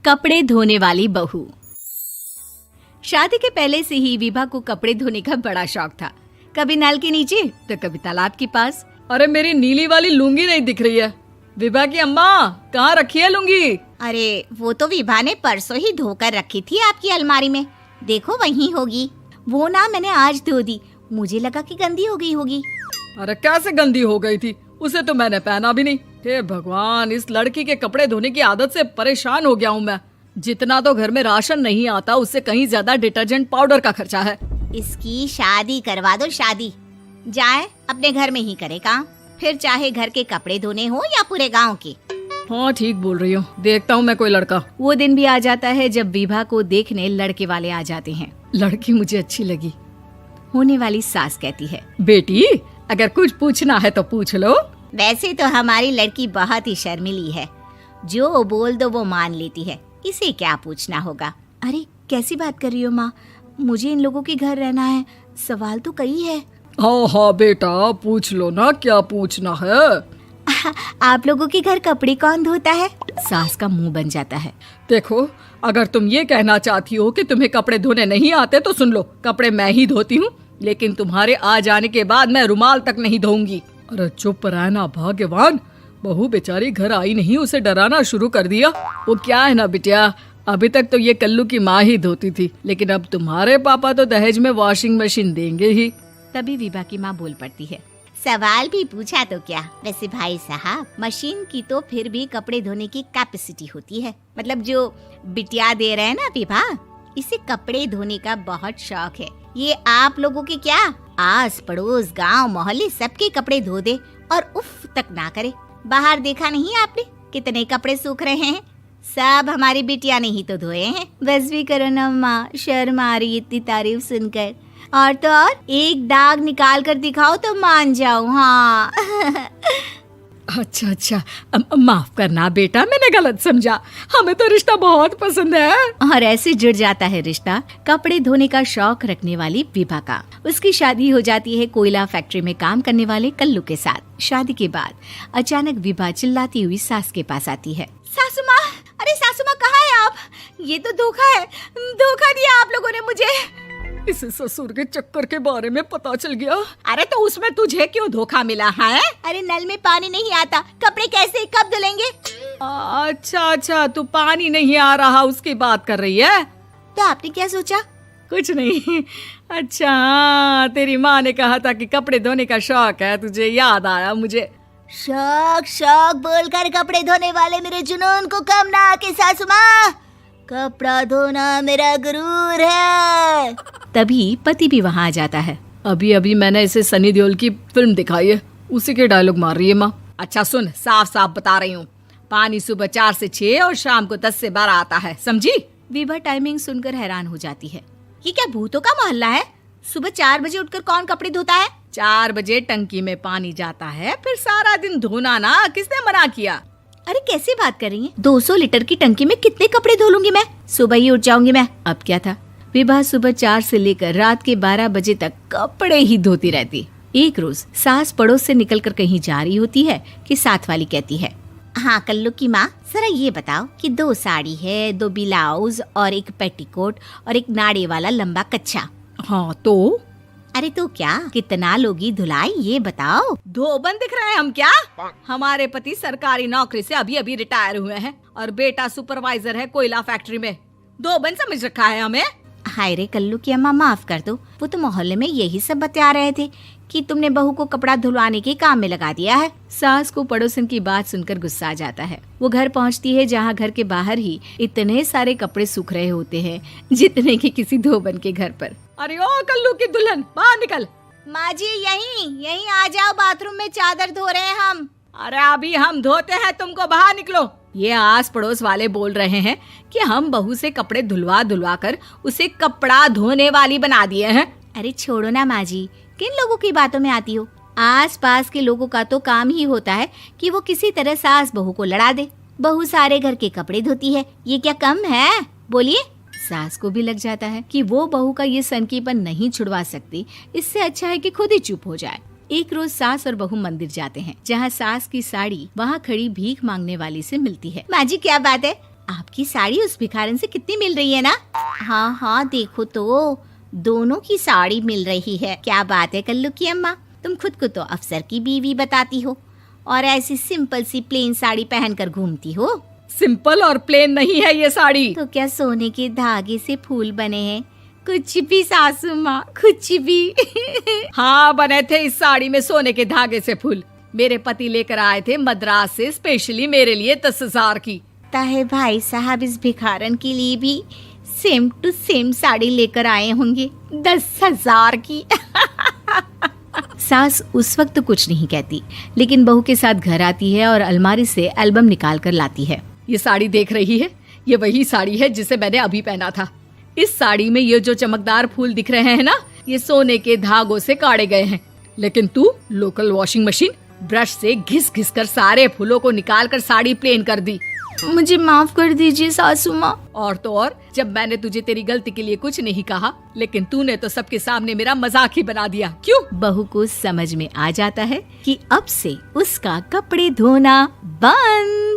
कपड़े धोने वाली बहू। शादी के पहले से ही विभा को कपड़े धोने का बड़ा शौक था। कभी नल के नीचे तो कभी तालाब के पास। अरे मेरी नीली वाली लुंगी नहीं दिख रही है। विभा की अम्मा, कहाँ रखी है लुंगी? अरे वो तो विभा ने परसों ही धोकर रखी थी आपकी अलमारी में, देखो वहीं होगी। वो ना मैंने आज धो दी, मुझे लगा कि गंदी हो गई होगी। अरे कैसे गंदी हो गई थी? उसे तो मैंने पहना भी नहीं। हे भगवान, इस लड़की के कपड़े धोने की आदत से परेशान हो गया हूँ मैं। जितना तो घर में राशन नहीं आता, उससे कहीं ज्यादा डिटर्जेंट पाउडर का खर्चा है। इसकी शादी करवा दो, शादी जाए अपने घर में ही करे काम, फिर चाहे घर के कपड़े धोने हो या पूरे गांव के। हाँ ठीक बोल रही हो, देखता हूँ मैं कोई लड़का। वो दिन भी आ जाता है जब विभा को देखने लड़के वाले आ जाते हैं। लड़की मुझे अच्छी लगी। होने वाली सास कहती है, बेटी अगर कुछ पूछना है तो पूछ लो। वैसे तो हमारी लड़की बहुत ही शर्मीली है, जो बोल दो वो मान लेती है, इसे क्या पूछना होगा। अरे कैसी बात कर रही हो माँ, मुझे इन लोगों के घर रहना है, सवाल तो कई है। हाँ हाँ बेटा, पूछ लो ना, क्या पूछना है। आप लोगों के घर कपड़े कौन धोता है? सास का मुंह बन जाता है। देखो, अगर तुम ये कहना चाहती हो कि तुम्हें कपड़े धोने नहीं आते तो सुन लो, कपड़े मैं ही धोती हूँ, लेकिन तुम्हारे आ जाने के बाद मैं रुमाल तक नहीं धोऊंगी। अरे चुप रहना भाग्यवान, बहू बेचारी घर आई नहीं, उसे डराना शुरू कर दिया। वो क्या है ना बिटिया, अभी तक तो ये कल्लू की माँ ही धोती थी, लेकिन अब तुम्हारे पापा तो दहेज में वॉशिंग मशीन देंगे ही। तभी विभा की माँ बोल पड़ती है, सवाल भी पूछा तो क्या। वैसे भाई साहब, मशीन की तो फिर भी कपड़े धोने की कैपेसिटी होती है। मतलब जो बिटिया दे रहे हैं ना विभा, इसे कपड़े धोने का बहुत शौक है। ये आप लोगों के क्या, आस पड़ोस गांव मोहल्ले सबके कपड़े धो दे और उफ तक ना करे। बाहर देखा नहीं आपने कितने कपड़े सूख रहे हैं? सब हमारी बिटिया ने ही तो धोए हैं। बस भी करो ना माँ, शर्म आ रही इतनी तारीफ सुनकर। और तो और एक दाग निकाल कर दिखाओ तो मान जाओ। हाँ अच्छा, माफ करना बेटा, मैंने गलत समझा। हमें तो रिश्ता बहुत पसंद है। और ऐसे जुड़ जाता है रिश्ता कपड़े धोने का शौक रखने वाली विभा का। उसकी शादी हो जाती है कोयला फैक्ट्री में काम करने वाले कल्लू के साथ। शादी के बाद अचानक विभा चिल्लाती हुई सास के पास आती है। सासू माँ, अरे सासू माँ कहाँ है आप? ये तो धोखा है, धोखा दिया आप लोगों ने मुझे। इसे ससुर के चक्कर के बारे में पता चल गया। अरे तो उसमें तुझे क्यों धोखा मिला है? अरे नल में पानी नहीं आता, कपड़े कैसे कब धुलेंगे? अच्छा, तू पानी नहीं आ रहा उसकी बात कर रही है। तो आपने क्या सोचा? कुछ नहीं। अच्छा, तेरी माँ ने कहा था कि कपड़े धोने का शौक है तुझे, याद आया मुझे। शौक बोलकर कपड़े धोने वाले मेरे जुनून को कम ना आके सासू माँ, कपड़ा धोना मेरा गुरूर है। तभी पति भी वहाँ आ जाता है। अभी मैंने इसे सनी देओल की फिल्म दिखाई है, उसी के डायलॉग मार रही है माँ। अच्छा सुन, साफ साफ बता रही हूँ, पानी सुबह 4 से 6 और शाम को 10 से 12 आता है, समझी? विभा टाइमिंग सुनकर हैरान हो जाती है। ये क्या भूतों का मोहल्ला है? सुबह 4 बजे उठकर कौन कपड़े धोता है? 4 बजे टंकी में पानी जाता है, फिर सारा दिन धोना ना, किसने मना किया? अरे कैसी बात कर रही हैं? 200 लीटर की टंकी में कितने कपड़े धो लूंगी मैं? सुबह ही उठ जाऊंगी मैं। अब क्या था, विभा सुबह 4 से लेकर रात के 12 बजे तक कपड़े ही धोती रहती। एक रोज सास पड़ोस से निकलकर कहीं जा रही होती है कि साथ वाली कहती है, हाँ कल्लू की माँ, जरा ये बताओ कि 2 साड़ी है, 2 ब्लाउज और एक पेटीकोट और एक नाड़े वाला लंबा कच्छा। हाँ तो? अरे तो क्या, कितना लोगी धुलाई ये बताओ। धोबन दिख रहे हैं हम क्या? हमारे पति सरकारी नौकरी से अभी रिटायर हुए हैं और बेटा सुपरवाइजर है कोयला फैक्ट्री में। धोबन समझ रखा है हमें? हाय रे कल्लू की अम्मा, माफ कर दो, वो तो मोहल्ले में यही सब बता रहे थे कि तुमने बहू को कपड़ा धुलवाने के काम में लगा दिया है। सास को पड़ोसन की बात सुनकर गुस्सा आ जाता है। वो घर पहुंचती है जहां घर के बाहर ही इतने सारे कपड़े सूख रहे होते हैं जितने कि किसी धोबन के घर पर। अरे ओ कल्लू की दुल्हन, बाहर निकल। माँ जी यहीं आ जाओ, बाथरूम में चादर धो रहे हैं हम। अरे अभी हम धोते हैं, तुमको बाहर निकलो। ये आस पड़ोस वाले बोल रहे हैं कि हम बहू से कपड़े धुलवा कर उसे कपड़ा धोने वाली बना दिए हैं। अरे छोड़ो ना माँ जी, किन लोगों की बातों में आती हो? आस पास के लोगों का तो काम ही होता है कि वो किसी तरह सास बहू को लड़ा दे। बहू सारे घर के कपड़े धोती है, ये क्या कम है? बोलिए। सास को भी लग जाता है कि वो बहू का ये सनकीपन नहीं छुड़वा सकती, इससे अच्छा है कि खुद ही चुप हो जाए। एक रोज सास और बहू मंदिर जाते हैं, जहाँ सास की साड़ी वहाँ खड़ी भीख मांगने वाली से मिलती है। माँ जी क्या बात है, आपकी साड़ी उस भिखारन से कितनी मिल रही है ना? हाँ हाँ देखो तो, दोनों की साड़ी मिल रही है। क्या बात है कल्लू की अम्मा, तुम खुद को तो अफसर की बीवी बताती हो और ऐसी सिंपल सी प्लेन साड़ी पहनकर घूमती हो। सिंपल और प्लेन नहीं है ये साड़ी। तो क्या सोने के धागे से फूल बने हैं? कुछ भी सासू माँ, कुछ भी। हाँ बने थे इस साड़ी में सोने के धागे से फूल। मेरे पति लेकर आए थे मद्रास से स्पेशली मेरे लिए 10,000 की। ताहे भाई साहब इस भिखारन के लिए भी सेम टू सेम साड़ी लेकर आए होंगे 10,000 की। सास उस वक्त तो कुछ नहीं कहती, लेकिन बहू के साथ घर आती है और अलमारी से एल्बम निकाल कर लाती है। ये साड़ी देख रही है, ये वही साड़ी है जिसे मैंने अभी पहना था। इस साड़ी में ये जो चमकदार फूल दिख रहे हैं ना, ये सोने के धागों से काटे गए हैं। लेकिन तू लोकल वॉशिंग मशीन ब्रश से घिस घिस कर सारे फूलों को निकाल कर साड़ी प्लेन कर दी। मुझे माफ कर दीजिए सासू माँ। और तो और, जब मैंने तुझे तेरी गलती के लिए कुछ नहीं कहा, लेकिन तूने तो सबके सामने मेरा मजाक ही बना दिया। क्यों? बहू को समझ में आ जाता है कि अब से उसका कपड़े धोना बंद।